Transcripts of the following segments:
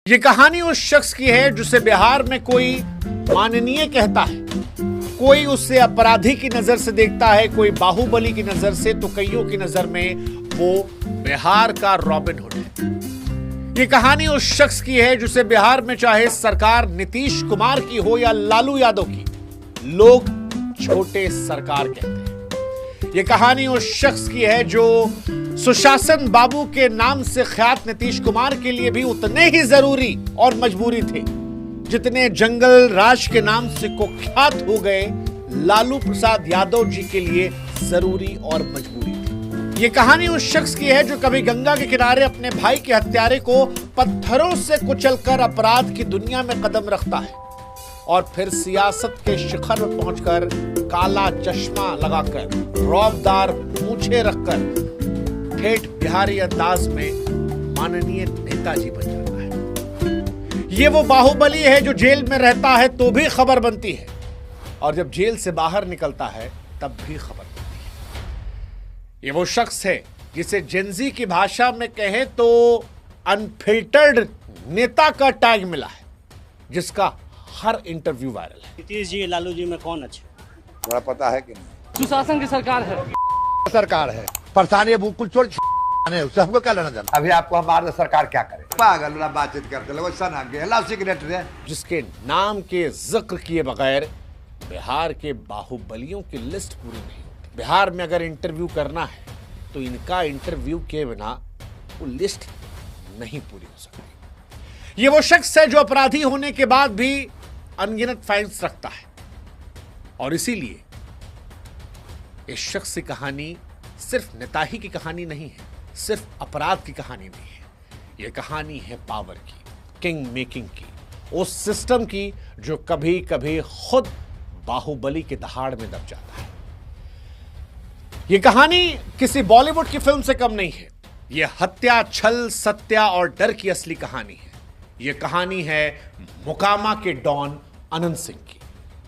ये कहानी उस शख्स की है जिसे बिहार में कोई माननीय कहता है, कोई उससे अपराधी की नजर से देखता है, कोई बाहुबली की नजर से, तो कईयों की नजर में वो बिहार का रॉबिन हुड है। ये कहानी उस शख्स की है जिसे बिहार में चाहे सरकार नीतीश कुमार की हो या लालू यादव की, लोग छोटे सरकार कहते हैं। ये कहानी उस शख्स की है जो सुशासन बाबू के नाम से ख्यात नीतीश कुमार के लिए भी उतने ही जरूरी और मजबूरी थे जितने जंगल राज के नाम से कुख्यात हो गए लालू प्रसाद यादव जी के लिए जरूरी और मजबूरी थी। ये कहानी उस शख्स की है जो कभी गंगा के किनारे अपने भाई के हत्यारे को पत्थरों से कुचलकर अपराध की दुनिया में कदम रखता है और फिर सियासत के शिखर में पहुंचकर काला चश्मा लगाकर रौबदार मूछें रखकर ठेठ बिहारी अंदाज में माननीय नेताजी बन जाता है। ये वो बाहुबली है जो जेल में रहता है तो भी खबर बनती है और जब जेल से बाहर निकलता है तब भी खबर बनती है। ये वो शख्स है जिसे जेंजी की भाषा में कहें तो अनफिल्टर्ड नेता का टैग मिला है, जिसका हर इंटरव्यू वायरल है। नीतीश जी लालू जी में कौन अच्छे? थोड़ा पता है कि नहीं? सुशासन की सरकार है, सरकार है परेशानी बिल्कुल छोड़ उससे हमको क्या लेना देना। अभी आपको हमारे सरकार क्या करे? पागल वाला बातचीत करते लोग सेक्रेटरी जिसके नाम के जिक्र किए बगैर बिहार के बाहुबलियों की लिस्ट पूरी नहीं होती। बिहार में अगर इंटरव्यू करना है तो इनका इंटरव्यू के बिना वो लिस्ट नहीं पूरी हो सकती। ये वो शख्स है जो अपराधी होने के बाद भी अनगिनत फाइन्स रखता है और इसीलिए इस शख्स की कहानी सिर्फ नेताही की कहानी नहीं है, सिर्फ अपराध की कहानी नहीं है। यह कहानी है पावर की, किंग मेकिंग की, उस सिस्टम की जो कभी कभी खुद बाहुबली के दहाड़ में दब जाता है। यह कहानी किसी बॉलीवुड की फिल्म से कम नहीं है। यह हत्या, छल, सत्या और डर की असली कहानी है। यह कहानी है मोकामा के डॉन अनंत सिंह की।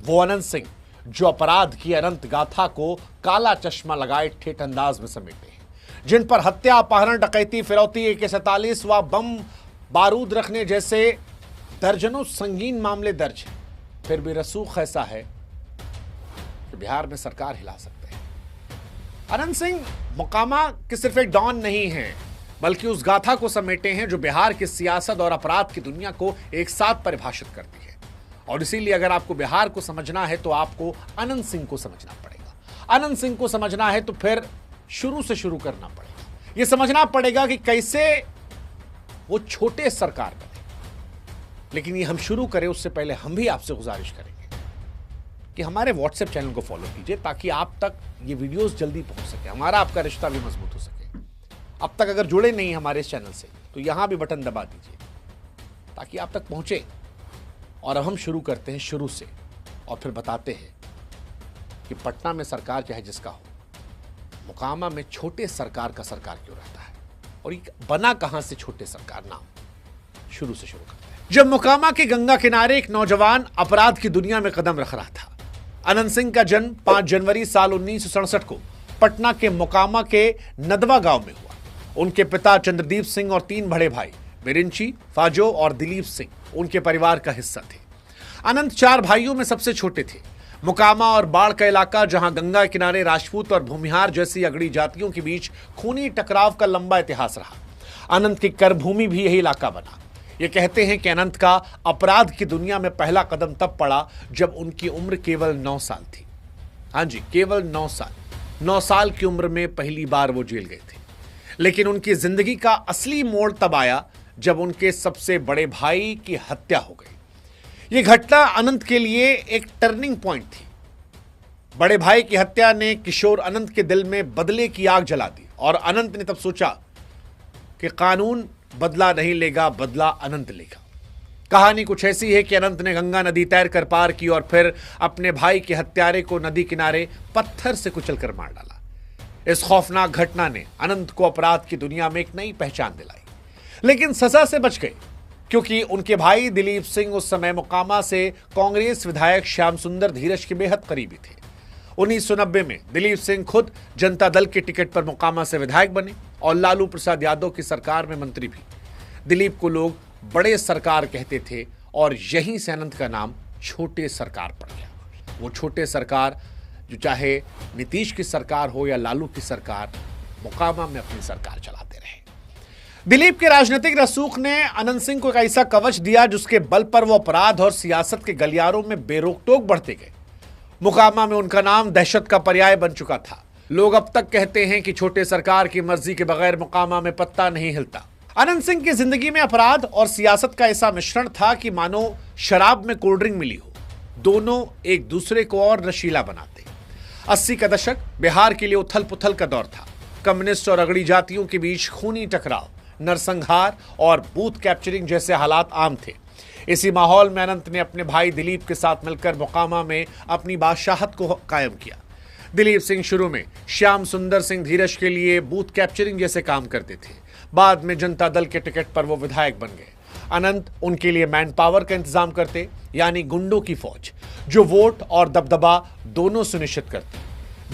वो अनंत सिंह जो अपराध की अनंत गाथा को काला चश्मा लगाए ठेठ अंदाज में समेटे हैं, जिन पर हत्या, अपहरण, डकैती, फिरौती, AK-47 व बम बारूद रखने जैसे दर्जनों संगीन मामले दर्ज हैं, फिर भी रसूख ऐसा है कि बिहार में सरकार हिला सकते हैं। अनंत सिंह मोकामा के सिर्फ एक डॉन नहीं है, बल्कि उस गाथा को समेटे हैं जो बिहार की सियासत और अपराध की दुनिया को एक साथ परिभाषित करती है। और इसीलिए अगर आपको बिहार को समझना है तो आपको अनंत सिंह को समझना पड़ेगा। अनंत सिंह को समझना है तो फिर शुरू से शुरू करना पड़ेगा। यह समझना पड़ेगा कि कैसे वो छोटे सरकार बने। लेकिन ये हम शुरू करें उससे पहले हम भी आपसे गुजारिश करेंगे कि हमारे व्हाट्सएप चैनल को फॉलो कीजिए ताकि आप तक ये वीडियोस जल्दी पहुंच सके, हमारा आपका रिश्ता भी मजबूत हो सके। अब तक अगर जुड़े नहीं हमारे इस चैनल से तो यहां भी बटन दबा दीजिए ताकि आप तक पहुंचे। और अब हम शुरू करते हैं शुरू से और फिर बताते हैं कि पटना में सरकार चाहे जिसका हो, मोकामा में छोटे सरकार का सरकार क्यों रहता है और ये बना कहां से छोटे सरकार नाम। शुरू से शुरू करते हैं। जब मोकामा के गंगा किनारे एक नौजवान अपराध की दुनिया में कदम रख रहा था। अनंत सिंह का जन्म 5 जनवरी साल 1967 को पटना के मोकामा के नदवा गांव में हुआ। उनके पिता चंद्रदीप सिंह और 3 बड़े भाई बिरिंची, फाजो और दिलीप सिंह उनके परिवार का हिस्सा थे। अनंत 4 भाइयों में सबसे छोटे थे। मोकामा और बाढ़ का इलाका, जहां गंगा के किनारे राजपूत और भूमिहार जैसी अगड़ी जातियों के बीच खूनी टकराव का लंबा इतिहास रहा। अनंत की करभूमि भी यही इलाका बना। ये कहते हैं कि अनंत का अपराध की दुनिया में पहला कदम तब पड़ा जब उनकी उम्र केवल 9 साल थी। हाँ जी, केवल 9 साल। 9 साल की उम्र में पहली बार वो जेल गए थे। लेकिन उनकी जिंदगी का असली मोड़ तब आया जब उनके सबसे बड़े भाई की हत्या हो गई। यह घटना अनंत के लिए एक टर्निंग पॉइंट थी। बड़े भाई की हत्या ने किशोर अनंत के दिल में बदले की आग जला दी और अनंत ने तब सोचा कि कानून बदला नहीं लेगा, बदला अनंत लेगा। कहानी कुछ ऐसी है कि अनंत ने गंगा नदी तैर कर पार की और फिर अपने भाई के हत्यारे को नदी किनारे पत्थर से कुचलकर मार डाला। इस खौफनाक घटना ने अनंत को अपराध की दुनिया में एक नई पहचान दिलाई। लेकिन सजा से बच गए क्योंकि उनके भाई दिलीप सिंह उस समय मोकामा से कांग्रेस विधायक श्याम सुंदर धीरज के बेहद करीबी थे। 1990 में दिलीप सिंह खुद जनता दल के टिकट पर मोकामा से विधायक बने और लालू प्रसाद यादव की सरकार में मंत्री भी। दिलीप को लोग बड़े सरकार कहते थे और यहीं से अनंत का नाम छोटे सरकार पड़ गया। वो छोटे सरकार जो चाहे नीतीश की सरकार हो या लालू की सरकार, मोकामा में अपनी सरकार चलाते रहे। दिलीप के राजनीतिक रसूख ने अनंत सिंह को एक ऐसा कवच दिया जिसके बल पर वो अपराध और सियासत के गलियारों में बेरोक टोक बढ़ते गए। मोकामा में उनका नाम दहशत का पर्याय बन चुका था। लोग अब तक कहते हैं कि छोटे सरकार की मर्जी के बगैर मोकामा में पत्ता नहीं हिलता। अनंत सिंह की जिंदगी में अपराध और सियासत का ऐसा मिश्रण था कि मानो शराब में कोल्ड ड्रिंक मिली हो। दोनों एक दूसरे को और नशीला बनाते। 80 का दशक बिहार के लिए उथल पुथल का दौर था। कम्युनिस्ट और अगड़ी जातियों के बीच खूनी टकराव, नरसंहार और बूथ कैप्चरिंग जैसे हालात आम थे। इसी माहौल में अनंत ने अपने भाई दिलीप के साथ मिलकर मोकामा में अपनी बादशाहत को कायम किया। दिलीप सिंह शुरू में श्याम सुंदर सिंह धीरज के लिए बूथ कैप्चरिंग जैसे काम करते थे। बाद में जनता दल के टिकट पर वो विधायक बन गए। अनंत उनके लिए मैन पावर का इंतजाम करते, यानी गुंडों की फौज जो वोट और दबदबा दोनों सुनिश्चित करते।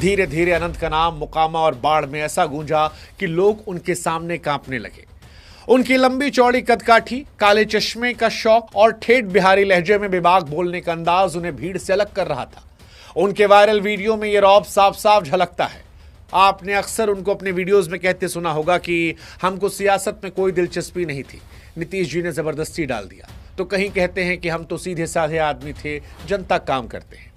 धीरे धीरे अनंत का नाम मोकामा और बाढ़ में ऐसा गूंजा कि लोग उनके सामने कांपने लगे। उनकी लंबी चौड़ी कदकाठी, काले चश्मे का शौक और ठेठ बिहारी लहजे में बेबाक बोलने का अंदाज उन्हें भीड़ से अलग कर रहा था। उनके वायरल वीडियो में यह रौब साफ साफ झलकता है। आपने अक्सर उनको अपने वीडियोस में कहते सुना होगा कि हमको सियासत में कोई दिलचस्पी नहीं थी, नीतीश जी ने जबरदस्ती डाल दिया। तो कहीं कहते हैं कि हम तो सीधे साधे आदमी थे, जनता काम करते हैं।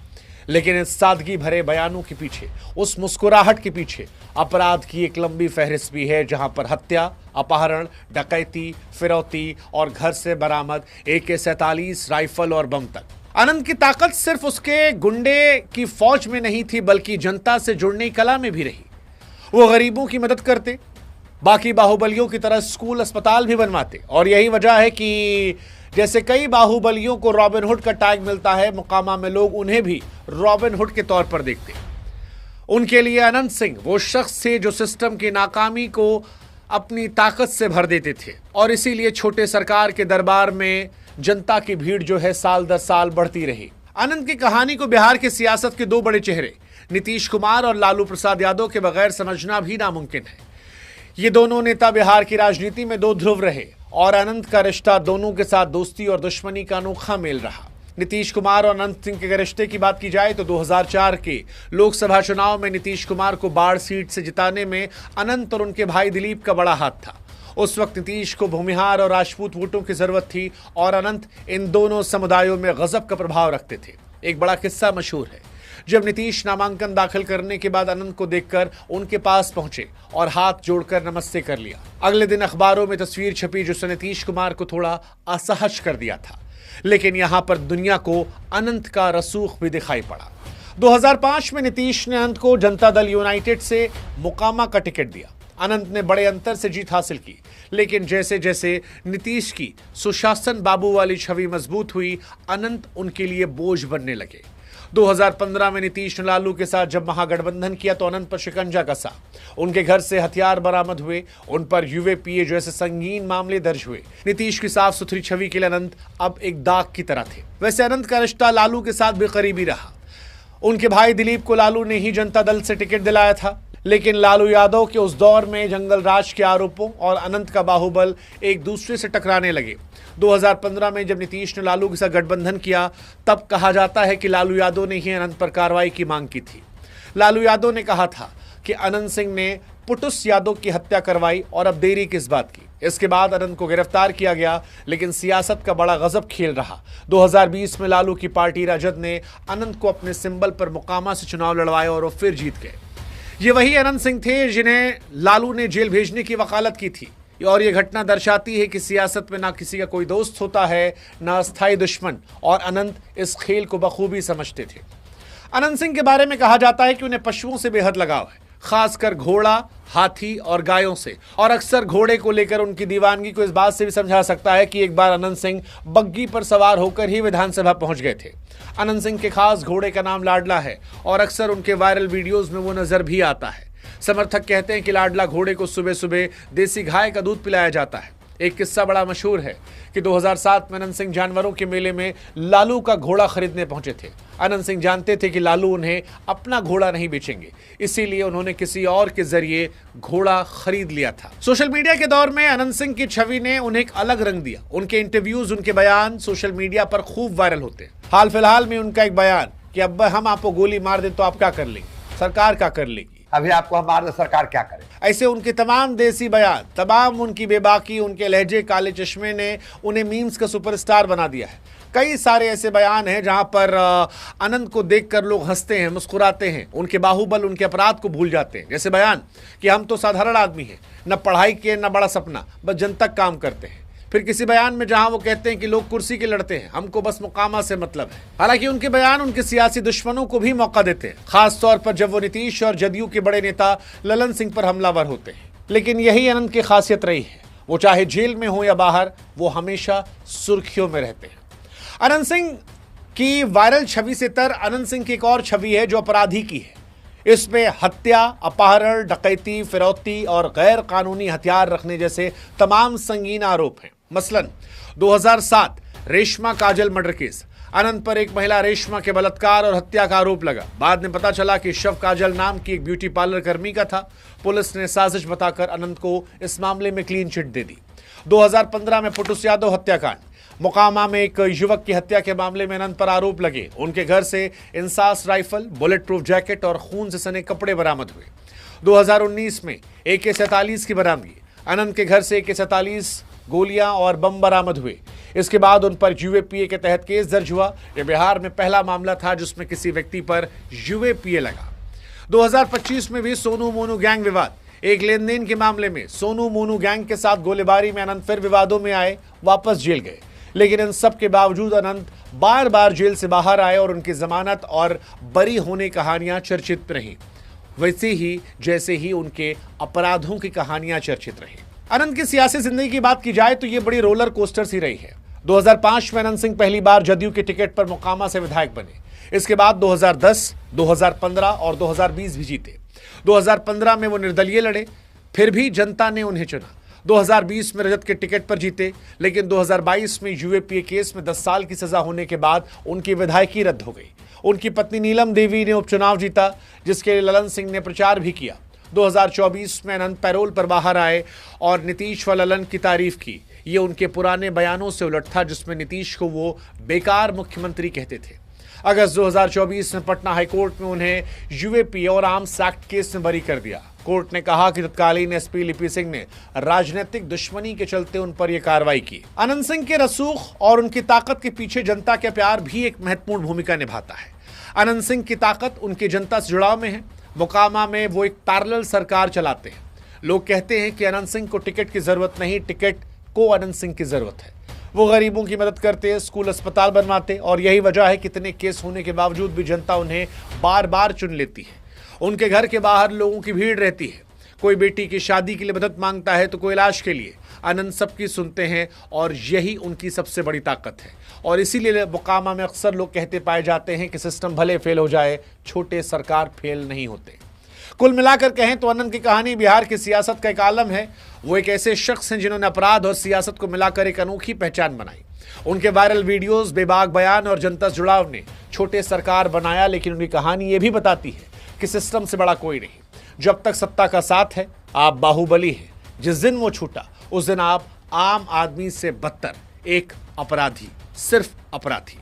लेकिन इस सादगी भरे बयानों के पीछे, उस मुस्कुराहट के पीछे अपराध की एक लंबी फहरिस्त भी है, जहां पर हत्या, अपहरण, डकैती, फिरौती और घर से बरामद AK-47 राइफल और बम तक। अनंत की ताकत सिर्फ उसके गुंडे की फौज में नहीं थी, बल्कि जनता से जुड़ने की कला में भी रही। वो गरीबों की मदद करते, बाकी बाहुबलियों की तरह स्कूल अस्पताल भी बनवाते। और यही वजह है कि जैसे कई बाहुबलियों को रॉबिन हुड का टैग मिलता है, मोकामा में लोग उन्हें भी रॉबिन हुड के तौर पर देखते। उनके लिए अनंत सिंह वो शख्स थे जो सिस्टम की नाकामी को अपनी ताकत से भर देते थे। और इसीलिए छोटे सरकार के दरबार में जनता की भीड़ जो है साल दर साल बढ़ती रही। अनंत की कहानी को बिहार की सियासत के दो बड़े चेहरे नीतीश कुमार और लालू प्रसाद यादव के बगैर समझना भी नामुमकिन है। ये दोनों नेता बिहार की राजनीति में दो ध्रुव रहे और अनंत का रिश्ता दोनों के साथ दोस्ती और दुश्मनी का अनोखा मेल रहा। नीतीश कुमार और अनंत सिंह के रिश्ते की बात की जाए तो 2004 के लोकसभा चुनाव में नीतीश कुमार को बाढ़ सीट से जिताने में अनंत और उनके भाई दिलीप का बड़ा हाथ था। उस वक्त नीतीश को भूमिहार और राजपूत वोटों की जरूरत थी और अनंत इन दोनों समुदायों में गजब का प्रभाव रखते थे। एक बड़ा किस्सा मशहूर है, जब नीतीश नामांकन दाखिल करने के बाद अनंत को देखकर उनके पास पहुंचे और हाथ जोड़कर नमस्ते कर लिया। अगले दिन अखबारों में तस्वीर छपी जिसने नीतीश कुमार को थोड़ा असहज कर दिया था। लेकिन यहां पर दुनिया को अनंत का रसूख भी दिखाई पड़ा। 2005 में नीतीश ने अनंत को जनता दल यूनाइटेड से मोकामा का टिकट दिया। अनंत ने बड़े अंतर से जीत हासिल की, लेकिन जैसे जैसे नीतीश की सुशासन बाबू वाली छवि मजबूत हुई, अनंत उनके लिए बोझ बनने लगे। 2015 में नीतीश ने लालू के साथ जब महागठबंधन किया तो अनंत पर शिकंजा कसा। उनके घर से हथियार बरामद हुए, उन पर UAPA जैसे संगीन मामले दर्ज हुए। नीतीश की साफ सुथरी छवि के लिए अनंत अब एक दाग की तरह थे। वैसे अनंत का रिश्ता लालू के साथ भी करीबी रहा। उनके भाई दिलीप को लालू ने ही जनता दल से टिकट दिलाया था, लेकिन लालू यादव के उस दौर में जंगल राज के आरोपों और अनंत का बाहुबल एक दूसरे से टकराने लगे। 2015 में जब नीतीश ने लालू के साथ गठबंधन किया, तब कहा जाता है कि लालू यादव ने ही अनंत पर कार्रवाई की मांग की थी। लालू यादव ने कहा था कि अनंत सिंह ने पुटुस यादव की हत्या करवाई और अब देरी किस बात की। इसके बाद अनंत को गिरफ्तार किया गया, लेकिन सियासत का बड़ा गजब खेल रहा। 2020 में लालू की पार्टी राजद ने अनंत को अपने सिंबल पर मोकामा से चुनाव लड़वाया और वो फिर जीत गए। ये वही अनंत सिंह थे जिन्हें लालू ने जेल भेजने की वकालत की थी। और ये घटना दर्शाती है कि सियासत में ना किसी का कोई दोस्त होता है, ना अस्थायी दुश्मन, और अनंत इस खेल को बखूबी समझते थे। अनंत सिंह के बारे में कहा जाता है कि उन्हें पशुओं से बेहद लगाव है, खासकर घोड़ा, हाथी और गायों से। और अक्सर घोड़े को लेकर उनकी दीवानगी को इस बात से भी समझा सकता है कि एक बार अनंत सिंह बग्गी पर सवार होकर ही विधानसभा पहुंच गए थे। अनंत सिंह के खास घोड़े का नाम लाडला है और अक्सर उनके वायरल वीडियोस में वो नजर भी आता है। समर्थक कहते हैं कि लाडला घोड़े को सुबह सुबह देसी गाय का दूध पिलाया जाता है। एक किस्सा बड़ा मशहूर है कि 2007 में अनंत सिंह जानवरों के मेले में लालू का घोड़ा खरीदने पहुंचे थे। अनंत सिंह जानते थे कि लालू उन्हें अपना घोड़ा नहीं बेचेंगे, इसीलिए उन्होंने किसी और के जरिए घोड़ा खरीद लिया था। सोशल मीडिया के दौर में अनंत सिंह की छवि ने उन्हें एक अलग रंग दिया। उनके इंटरव्यूज, उनके बयान सोशल मीडिया पर खूब वायरल होते हैं। हाल फिलहाल में उनका एक बयान कि अब हम आपको गोली मार दें तो आप क्या कर लेंगे, सरकार क्या कर लेगी, अभी आपको हम मार दे सरकार क्या करे। ऐसे उनके तमाम देसी बयान, तमाम उनकी बेबाकी, उनके लहजे, काले चश्मे ने उन्हें मीम्स का सुपरस्टार बना दिया है। कई सारे ऐसे बयान हैं जहां पर अनंत को देखकर लोग हंसते हैं, मुस्कुराते हैं, उनके बाहुबल, उनके अपराध को भूल जाते हैं। जैसे बयान कि हम तो साधारण आदमी हैं, न पढ़ाई किए न बड़ा सपना, बस जनता काम करते हैं। फिर किसी बयान में जहां वो कहते हैं कि लोग कुर्सी के लड़ते हैं, हमको बस मुकामा से मतलब है। हालांकि उनके बयान उनके सियासी दुश्मनों को भी मौका देते हैं, खास तौर पर जब वो नीतीश और जदयू के बड़े नेता ललन सिंह पर हमलावर होते हैं। लेकिन यही अनंत की खासियत रही है, वो चाहे जेल में हो या बाहर, वो हमेशा सुर्खियों में रहते हैं। अनंत सिंह की वायरल छवि से तर अनंत सिंह की एक और छवि है जो अपराधी की है। इसमें हत्या, अपहरण, डकैती, फिरौती और गैर कानूनी हथियार रखने जैसे तमाम संगीन आरोप हैं। मसलन 2007 रेशमा काजल मर्डर केस, अनंत पर एक महिला रेशमा के बलात्कार और हत्या का आरोप लगा। बाद में पता चला कि शव काजल नाम की एक ब्यूटी पार्लर कर्मी का था। पुलिस ने साजिश बताकर अनंत को इस मामले में क्लीन चिट दे दी। 2015 में पुटुस यादव हत्याकांड, मोकामा में एक युवक की हत्या के मामले में अनंत पर आरोप लगे। उनके घर से INSAS rifle, bullet proof jacket और खून से सने कपड़े बरामद हुए। 2019 में AK-47 की बरामदगी, अनंत के घर से AK-47 गोलियां और बम बरामद हुए। इसके बाद उन पर UAPA के तहत केस दर्ज हुआ। यह बिहार में पहला मामला था जिसमें किसी व्यक्ति पर UAPA लगा। 2025 में भी सोनू मोनू गैंग विवाद, एक लेन देन के मामले में सोनू मोनू गैंग के साथ गोलीबारी में अनंत फिर विवादों में आए, वापस जेल गए। लेकिन इन सब के बावजूद अनंत बार बार जेल से बाहर आए और उनकी जमानत और बरी होने कहानियां चर्चित रहीं, वैसे ही जैसे ही उनके अपराधों की कहानियां चर्चित रहीं। अनंत की सियासी जिंदगी की बात की जाए तो ये बड़ी रोलर कोस्टर सी रही है। 2005 में अनंत सिंह पहली बार जदयू के टिकट पर मोकामा से विधायक बने। इसके बाद 2010, 2015 और 2020 भी जीते। 2015 में वो निर्दलीय लड़े, फिर भी जनता ने उन्हें चुना। 2020 में रजत के टिकट पर जीते, लेकिन 2022 में UAPA केस में 10 साल की सजा होने के बाद उनकी विधायकी रद्द हो गई। उनकी पत्नी नीलम देवी ने उपचुनाव जीता, जिसके लिए ललन सिंह ने प्रचार भी किया। 2024 में अनंत पैरोल पर बाहर आए और नीतीश व ललन की तारीफ की। ये उनके पुराने बयानों से उलट था जिसमें नीतीश को वो बेकार मुख्यमंत्री कहते थे। अगस्त 2024 में पटना हाईकोर्ट में उन्हें UAPA और आर्म्स एक्ट केस में बरी कर दिया। कोर्ट ने कहा कि तत्कालीन SP लिपि सिंह ने राजनीतिक दुश्मनी के चलते उन पर यह कार्रवाई की। अनंत सिंह के रसूख और उनकी ताकत के पीछे जनता का प्यार भी एक महत्वपूर्ण भूमिका निभाता है। अनंत सिंह की ताकत उनकी जनता से जुड़ाव में है। मोकामा में वो एक पैरेलल सरकार चलाते हैं। लोग कहते हैं कि अनंत सिंह को टिकट की जरूरत नहीं, टिकट को अनंत सिंह की जरूरत है। वो गरीबों की मदद करते, स्कूल अस्पताल बनवाते और यही वजह है कि इतने केस होने के बावजूद भी जनता उन्हें बार बार चुन लेती है। उनके घर के बाहर लोगों की भीड़ रहती है। कोई बेटी की शादी के लिए मदद मांगता है तो कोई इलाज के लिए। अनंत सबकी सुनते हैं और यही उनकी सबसे बड़ी ताकत है। और इसीलिए मोकामा में अक्सर लोग कहते पाए जाते हैं कि सिस्टम भले फेल हो जाए, छोटे सरकार फेल नहीं होते। कुल मिलाकर कहें तो अनंत की कहानी बिहार की सियासत का एक आलम है। वो एक ऐसे शख्स हैं जिन्होंने अपराध और सियासत को मिलाकर एक अनोखी पहचान बनाई। उनके वायरल वीडियोस, बेबाक बयान और जनता से जुड़ाव ने छोटे सरकार बनाया, लेकिन उनकी कहानी ये भी बताती है कि सिस्टम से बड़ा कोई नहीं। जब तक सत्ता का साथ है आप बाहुबली हैं, जिस दिन वो छूटा उस दिन आप आम आदमी से बदतर एक अपराधी, सिर्फ अपराधी।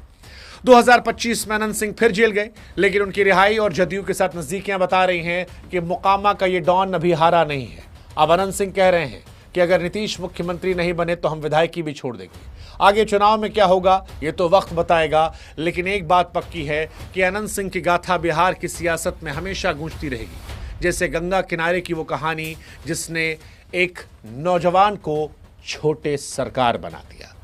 2025 में अनंत सिंह फिर जेल गए, लेकिन उनकी रिहाई और जदयू के साथ नजदीकियां बता रही हैं कि मोकामा का ये डॉन अभी हारा नहीं है। अब अनंत सिंह कह रहे हैं कि अगर नीतीश मुख्यमंत्री नहीं बने तो हम विधायकी भी छोड़ देंगे। आगे चुनाव में क्या होगा ये तो वक्त बताएगा, लेकिन एक बात पक्की है कि अनंत सिंह की गाथा बिहार की सियासत में हमेशा गूंजती रहेगी, जैसे गंगा किनारे की वो कहानी जिसने एक नौजवान को छोटे सरकार बना दिया।